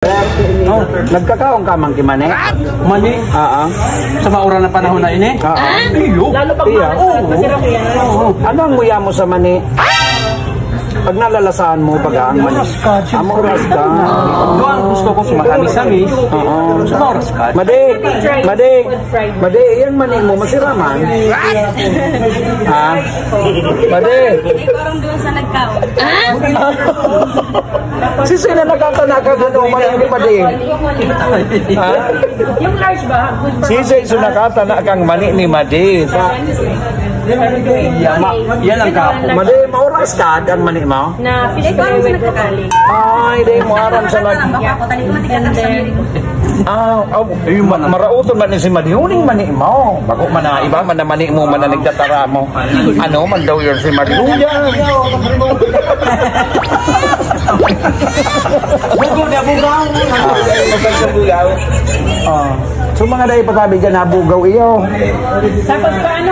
Oh, nagkakaong ka man kimane? Mani? Sa maura na panahon na ini? Iyo. Lalo pag masirap yan. Ano ang muya mo sa mani? Pag nalalasahan mo pag ang mani? Amoras ka. Ito ang gusto ko sumahamis-hamis. Amoras ka. Made, yan mani mo masiraman. Ha? Made. Parang doon sa nagkaw. Sisi na nakakanakan ano mani ni Made. Ha? Yung large ba? Sisi sunakatana kang mani ni Made. Yan ang kapo. Made, mauras ka ang mani mo? Na feeling ko sa nagkakali. Ay, di mo aram sa nag... Baka ko tali ko matigatak sa milik ko. Marauton man si Madi. Huling mani mo. Bako man na iba man na mani mo man na nagtatara mo. Ano man daw yun si Madi. Bugaw na bugaw. So mga dahi patabi dyan, nabugaw iyo. Tapos paano